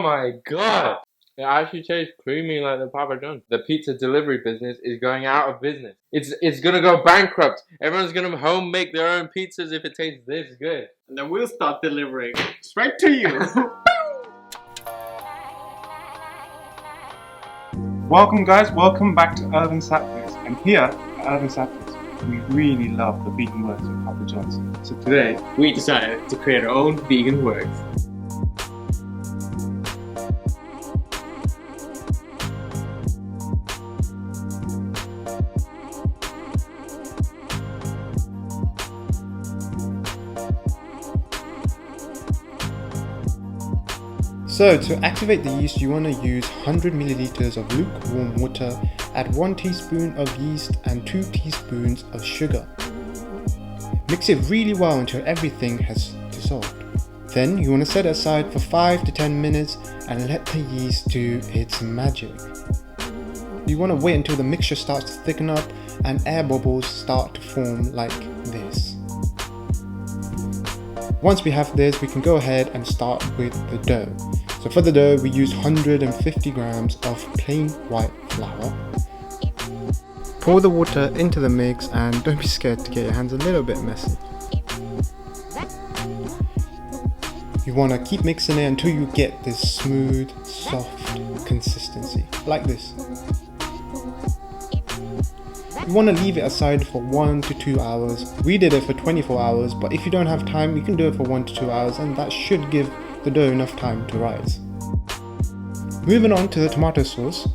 my god! It actually tastes creamy like the Papa John's. The pizza delivery business is going out of business. It's gonna go bankrupt. Everyone's gonna home make their own pizzas if it tastes this good. And then we'll start delivering straight to you. Welcome guys, welcome back to Urban Sapphires. And here at Urban Sapphires, we really love the vegan works of Papa John's. So today, we decided to create our own vegan works. So to activate the yeast, you want to use 100 milliliters of lukewarm water, add 1 teaspoon of yeast and 2 teaspoons of sugar. Mix it really well until everything has dissolved. Then you want to set it aside for 5 to 10 minutes and let the yeast do its magic. You want to wait until the mixture starts to thicken up and air bubbles start to form like this. Once we have this, we can go ahead and start with the dough. So for the dough, we use 150 grams of plain white flour. Pour the water into the mix and don't be scared to get your hands a little bit messy. You want to keep mixing it until you get this smooth, soft consistency, like this. You want to leave it aside for 1 to 2 hours. We did it for 24 hours, but if you don't have time, you can do it for 1 to 2 hours, and that should give the dough enough time to rise. Moving on to the tomato sauce.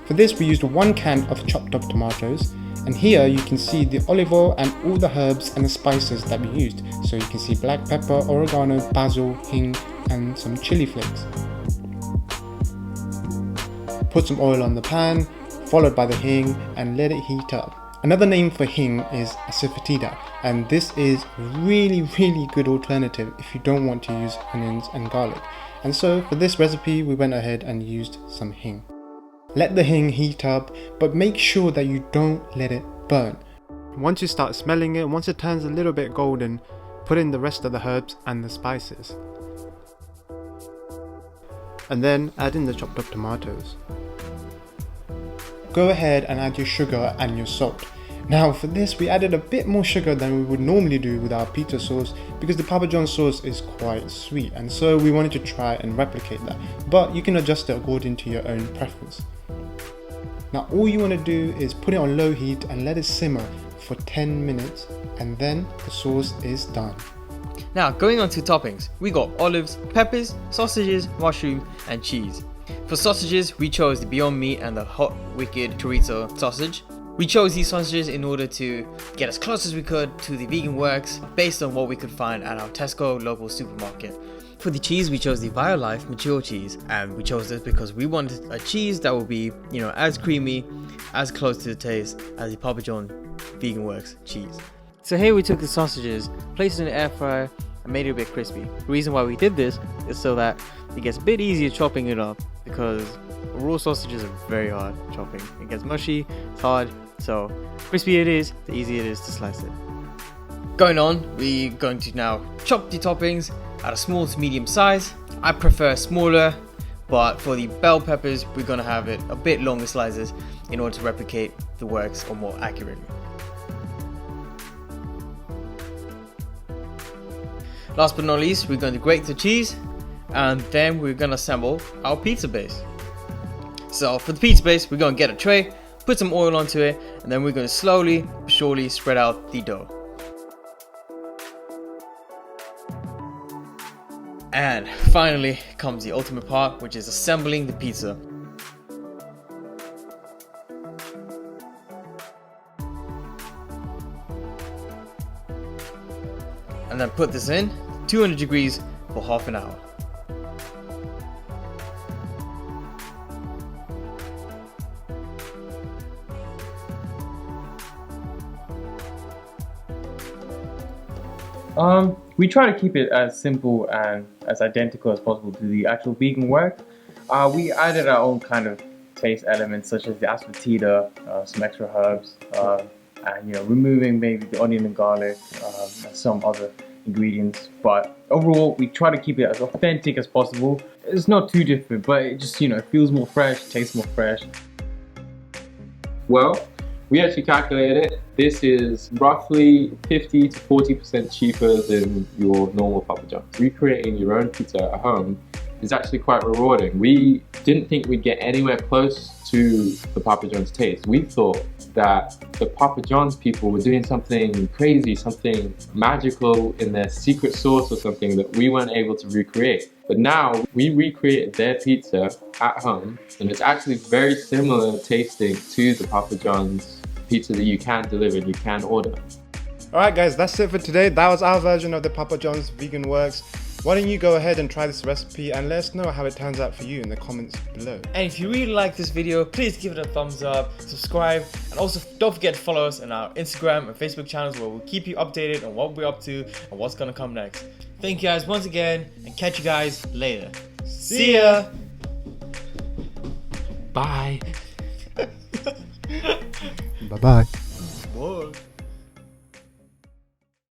For this we used 1 can of chopped up tomatoes, and here you can see the olive oil and all the herbs and the spices that we used. So you can see black pepper, oregano, basil, hing and some chili flakes. Put some oil on the pan, followed by the hing, and let it heat up. Another name for hing is asafoetida, and this is a really good alternative if you don't want to use onions and garlic. And so for this recipe we went ahead and used some hing. Let the hing heat up, but make sure that you don't let it burn. Once you start smelling it, once it turns a little bit golden, put in the rest of the herbs and the spices. And then add in the chopped up tomatoes. Go ahead and add your sugar and your salt. Now for this we added a bit more sugar than we would normally do with our pizza sauce because the Papa John's sauce is quite sweet, and so we wanted to try and replicate that, but you can adjust it according to your own preference. Now all you want to do is put it on low heat and let it simmer for 10 minutes, and then the sauce is done. Now going on to toppings, we got olives, peppers, sausages, mushroom and cheese. For sausages, we chose the Beyond Meat and the Hot Wicked Chorizo sausage. We chose these sausages in order to get as close as we could to the vegan works based on what we could find at our Tesco local supermarket. For the cheese, we chose the BioLife mature cheese, and we chose this because we wanted a cheese that will be, as creamy, as close to the taste as the Papa John vegan works cheese. So here we took the sausages, placed it in the air fryer and made it a bit crispy. The reason why we did this is so that it gets a bit easier chopping it up, because raw sausages are very hard chopping. It gets mushy, it's hard, so crispy it is, the easier it is to slice it. Going on, we're going to now chop the toppings at a small to medium size. I prefer smaller, but for the bell peppers we're going to have it a bit longer slices in order to replicate the works or more accurately. Last but not least, we're going to grate the cheese, and then we're going to assemble our pizza base. So for the pizza base, we're going to get a tray, put some oil onto it, and then we're going to slowly but surely spread out the dough. And finally comes the ultimate part, which is assembling the pizza. And then put this in 200 degrees for half an hour. We try to keep it as simple and as identical as possible to the actual vegan work. We added our own kind of taste elements such as the asafoetida, some extra herbs, and removing maybe the onion and garlic, and some other ingredients, but overall we try to keep it as authentic as possible. It's not too different, but it just, it feels more fresh, tastes more fresh. Well, we actually calculated it. This is roughly 50 to 40% cheaper than your normal Papa John's. Recreating your own pizza at home is actually quite rewarding. We didn't think we'd get anywhere close to the Papa John's taste. We thought that the Papa John's people were doing something crazy, something magical in their secret sauce or something that we weren't able to recreate. But now we recreated their pizza at home, and it's actually very similar tasting to the Papa John's pizza that you can deliver and you can order. Alright guys, that's it for today. That was our version of the Papa John's Vegan Works. Why don't you go ahead and try this recipe and let us know how it turns out for you in the comments below. And if you really like this video, please give it a thumbs up, subscribe, and also don't forget to follow us on our Instagram and Facebook channels where we'll keep you updated on what we're up to and what's gonna come next. Thank you guys once again, and catch you guys later. See ya! Bye. Bye bye.